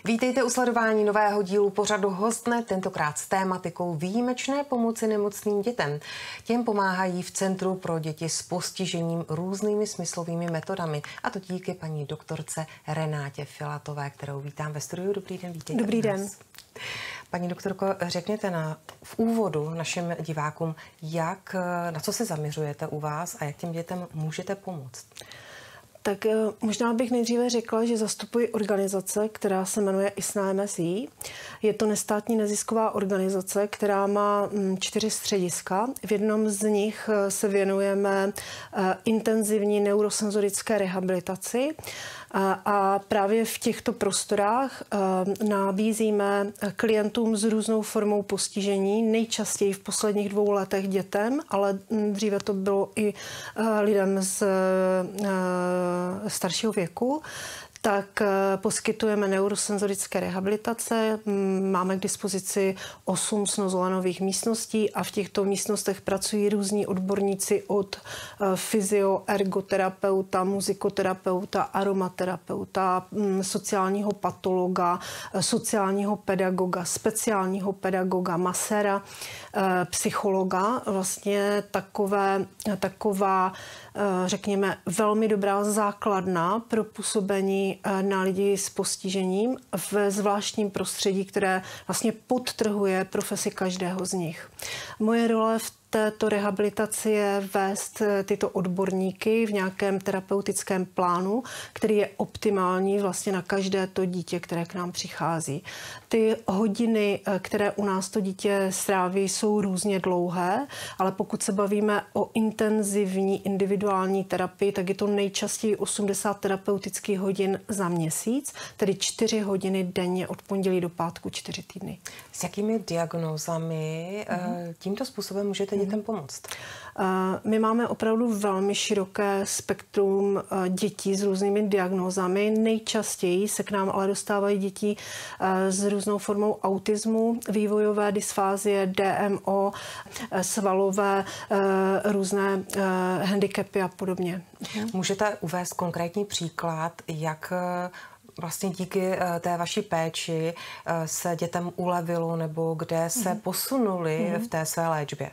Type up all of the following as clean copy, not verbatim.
Vítejte u sledování nového dílu pořadu Host dne, tentokrát s tématikou výjimečné pomoci nemocným dětem. Těm pomáhají v Centru pro děti s postižením různými smyslovými metodami. A to díky paní doktorce Renátě Filatové, kterou vítám ve studiu. Dobrý den, vítejte. Dobrý den. Paní doktorko, řekněte v úvodu našim divákům, na co se zaměřujete u vás a jak těm dětem můžete pomoct? Tak možná bych nejdříve řekla, že zastupuji organizace, která se jmenuje ISNA MSI. Je to nestátní nezisková organizace, která má 4 střediska. V jednom z nich se věnujeme intenzivní neurosenzorické rehabilitaci. A právě v těchto prostorách nabízíme klientům s různou formou postižení, nejčastěji v posledních 2 letech dětem, ale dříve to bylo i lidem z staršího věku, tak poskytujeme neurosenzorické rehabilitace. Máme k dispozici 8 snozolanových místností a v těchto místnostech pracují různí odborníci od fyzioergoterapeuta, muzikoterapeuta, aromaterapeuta, sociálního patologa, sociálního pedagoga, speciálního pedagoga, maséra, psychologa. Vlastně taková řekněme, velmi dobrá základna pro působení na lidi s postižením v zvláštním prostředí, které vlastně podtrhuje profesi každého z nich. Moje role v této rehabilitaci je vést tyto odborníky v nějakém terapeutickém plánu, který je optimální vlastně na každé to dítě, které k nám přichází. Ty hodiny, které u nás to dítě stráví, jsou různě dlouhé, ale pokud se bavíme o intenzivní individuální terapii, tak je to nejčastěji 80 terapeutických hodin za měsíc, tedy 4 hodiny denně od pondělí do pátku 4 týdny. S jakými diagnózami tímto způsobem můžete dětem pomoct? My máme opravdu velmi široké spektrum dětí s různými diagnózami. Nejčastěji se k nám ale dostávají děti s různou formou autismu, vývojové dysfázie, DMO, svalové, různé handicapy a podobně. Můžete uvést konkrétní příklad, jak vlastně díky té vaší péči se dětem ulevilo nebo kde se posunuli v té své léčbě?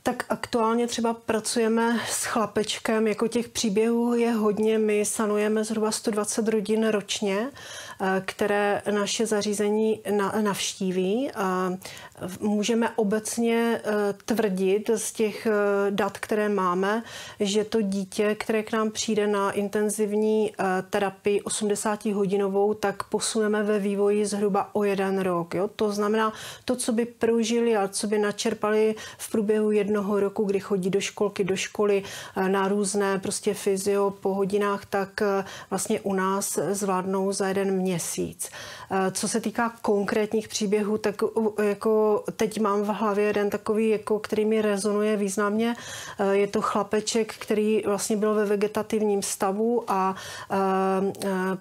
Tak aktuálně třeba pracujeme s chlapečkem, jako těch příběhů je hodně. My sanujeme zhruba 120 rodin ročně, které naše zařízení navštíví. Můžeme obecně tvrdit z těch dat, které máme, že to dítě, které k nám přijde na intenzivní terapii 80hodinovou, tak posuneme ve vývoji zhruba o 1 rok. Jo? To znamená, to, co by prožili a co by načerpali v průběhu 1 roku, kdy chodí do školky, do školy na různé prostě fyzio po hodinách, tak vlastně u nás zvládnou za 1 měsíc. Co se týká konkrétních příběhů, tak jako teď mám v hlavě jeden takový, jako, který mi rezonuje významně. Je to chlapeček, který vlastně byl ve vegetativním stavu a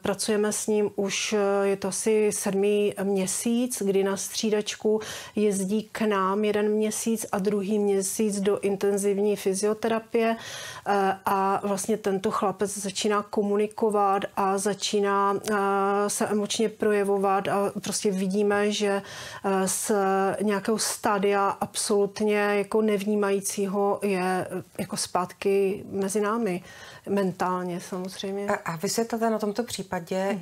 pracujeme s ním už, je to asi 7. měsíc, kdy na střídačku jezdí k nám 1 měsíc a 2. měsíc do intenzivní fyzioterapie a vlastně tento chlapec začíná komunikovat a začíná se emočně projevovat a prostě vidíme, že z nějakého stádia absolutně jako nevnímajícího je jako zpátky mezi námi. Mentálně samozřejmě. A vysvětlete na tomto případě,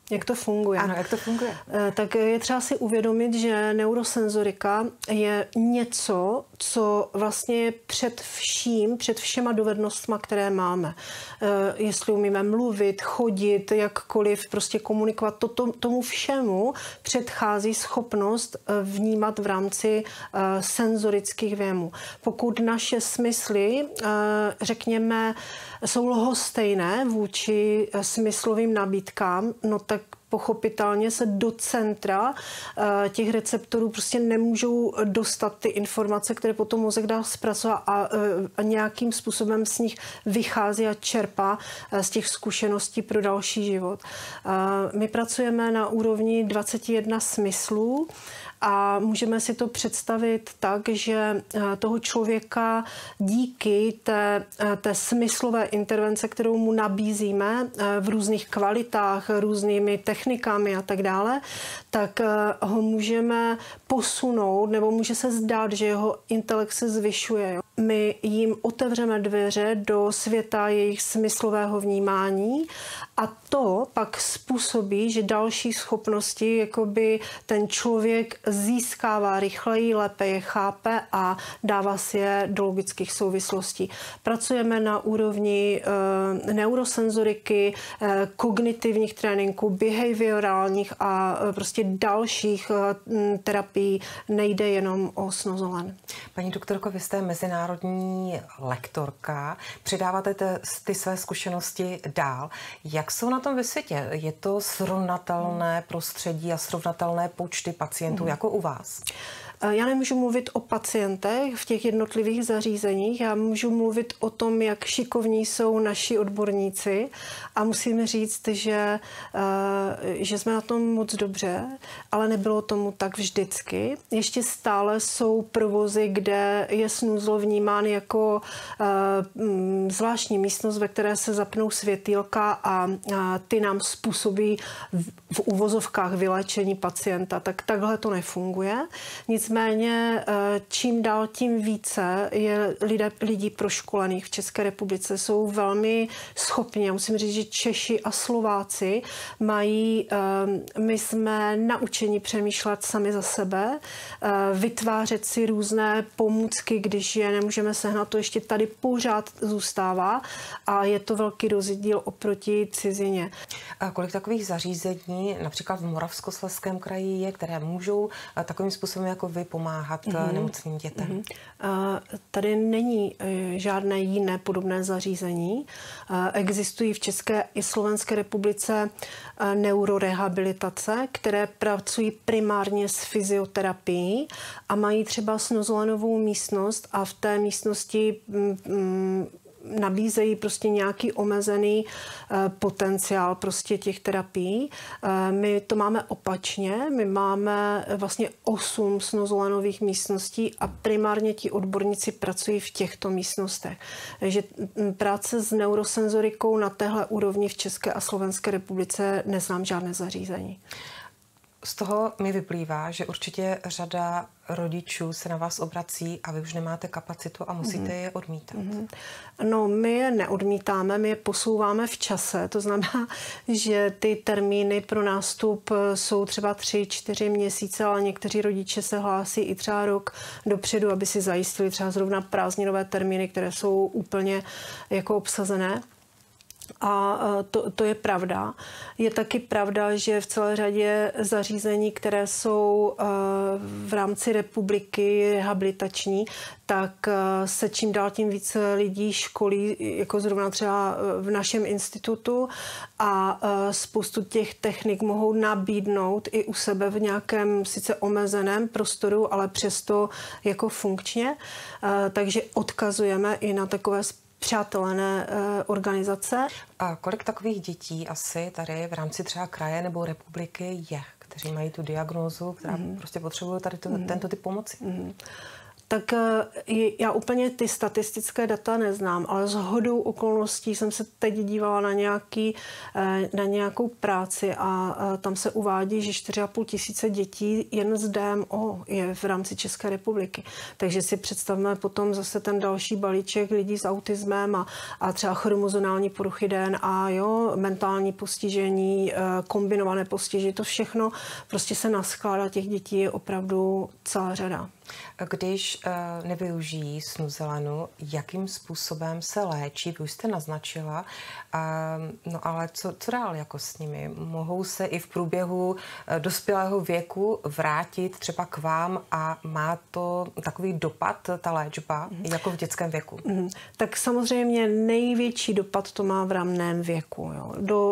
jak to funguje. Ano, jak to funguje. Tak je třeba si uvědomit, že neurosenzorika je něco, co vlastně je před všema dovednostma, které máme. Jestli umíme mluvit, chodit, jakkoliv, prostě komunikovat, tomu všemu předchází schopnost vnímat v rámci senzorických věmů. Pokud naše smysly, řekněme, jsou lhostejné vůči smyslovým nabídkám, no tak pochopitelně se do centra těch receptorů prostě nemůžou dostat ty informace, které potom mozek dá zpracovat a nějakým způsobem z nich vychází a čerpá z těch zkušeností pro další život. My pracujeme na úrovni 21 smyslů a můžeme si to představit tak, že toho člověka díky té smyslové intervence, kterou mu nabízíme v různých kvalitách, různými technikami a tak dále, tak ho můžeme posunout, nebo může se zdát, že jeho intelekt se zvyšuje. My jim otevřeme dveře do světa jejich smyslového vnímání a to pak způsobí, že další schopnosti jakoby ten člověk získává rychleji, lépe je chápe a dává si je do logických souvislostí. Pracujeme na úrovni neurosenzoriky, kognitivních tréninků, behaviorálních a prostě dalších terapií. Nejde jenom o snozolen. Paní doktorko, vy jste mezinárodní lektorka, předáváte ty své zkušenosti dál. Jak jsou na tom ve světě? Je to srovnatelné prostředí a srovnatelné počty pacientů jako u vás? Já nemůžu mluvit o pacientech v těch jednotlivých zařízeních, já můžu mluvit o tom, jak šikovní jsou naši odborníci a musím říct, že jsme na tom moc dobře, ale nebylo tomu tak vždycky. Ještě stále jsou provozy, kde je snuzlo vnímán jako zvláštní místnost, ve které se zapnou světýlka a ty nám způsobí v uvozovkách vyléčení pacienta. Tak takhle to nefunguje. Nicméně čím dál tím více je lidí proškolených v České republice. Jsou velmi schopní. Já musím říct, že Češi a Slováci my jsme naučeni přemýšlet sami za sebe, vytvářet si různé pomůcky, když je nemůžeme sehnat, to ještě tady pořád zůstává a je to velký rozdíl oproti cizině. A kolik takových zařízení, například v Moravskoslezském kraji je, které můžou takovým způsobem jako vy pomáhat nemocným dětem? Tady není žádné jiné podobné zařízení. Existují v České i Slovenské republice neurorehabilitace, které pracují primárně s fyzioterapií a mají třeba snozolenovou místnost a v té místnosti nabízejí prostě nějaký omezený potenciál prostě těch terapií. My to máme opačně, my máme vlastně 8 snozolenových místností a primárně ti odborníci pracují v těchto místnostech. Takže práce s neurosenzorikou na téhle úrovni v České a Slovenské republice neznám žádné zařízení. Z toho mi vyplývá, že určitě řada rodičů se na vás obrací a vy už nemáte kapacitu a musíte je odmítat. No, my je neodmítáme, my je posouváme v čase. To znamená, že ty termíny pro nástup jsou třeba 3-4 měsíce, ale někteří rodiče se hlásí i třeba rok dopředu, aby si zajistili třeba zrovna prázdninové termíny, které jsou úplně jako obsazené. A to je pravda. Je taky pravda, že v celé řadě zařízení, které jsou v rámci republiky rehabilitační, tak se čím dál tím více lidí školí, jako zrovna třeba v našem institutu a spoustu těch technik mohou nabídnout i u sebe v nějakém sice omezeném prostoru, ale přesto jako funkčně. Takže odkazujeme i na takové přátelené organizace. A kolik takových dětí asi tady v rámci třeba kraje nebo republiky je, kteří mají tu diagnózu, která prostě potřebují tady tento typ pomoci? Tak já úplně ty statistické data neznám, ale shodou okolností jsem se teď dívala na nějakou práci a tam se uvádí, že 4,5 tisíce dětí jen z DMO je v rámci České republiky. Takže si představme potom zase ten další balíček lidí s autismem a třeba chromozomální poruchy DNA, mentální postižení, kombinované postižení, to všechno prostě se naskládá, těch dětí je opravdu celá řada. Když nevyužijí snuzelenu, jakým způsobem se léčí? Vy už jste naznačila, no ale co dál jako s nimi? Mohou se i v průběhu dospělého věku vrátit třeba k vám a má to takový dopad, ta léčba, jako v dětském věku? Tak samozřejmě největší dopad to má v ranném věku.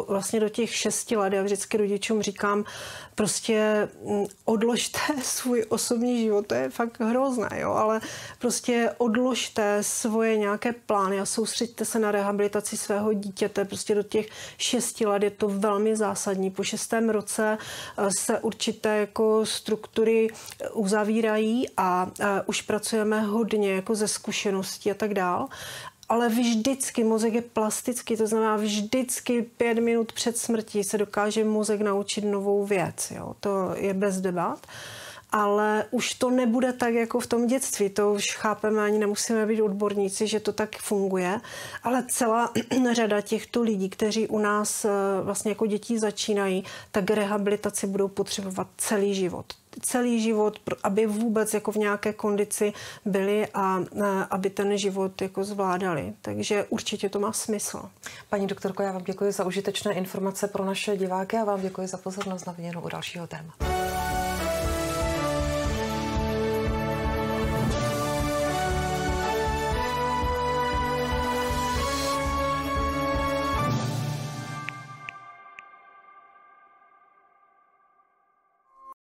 Vlastně do těch 6 let já vždycky rodičům říkám, prostě odložte svůj osobní život, to je fakt hrozné. jo, ale prostě odložte svoje nějaké plány a soustřeďte se na rehabilitaci svého dítěte. Prostě do těch 6 let je to velmi zásadní. Po 6. roce se určité jako struktury uzavírají a už pracujeme hodně jako ze zkušeností a tak dál. Ale vždycky mozek je plastický, to znamená vždycky 5 minut před smrtí se dokáže mozek naučit novou věc. Jo? To je bez debat. Ale už to nebude tak jako v tom dětství. To už chápeme, ani nemusíme být odborníci, že to tak funguje. Ale celá řada těchto lidí, kteří u nás vlastně jako děti začínají, tak rehabilitaci budou potřebovat celý život. Celý život, aby vůbec jako v nějaké kondici byli a aby ten život jako zvládali. Takže určitě to má smysl. Paní doktorko, já vám děkuji za užitečné informace pro naše diváky a vám děkuji za pozornost. Na viděnou u dalšího tématu.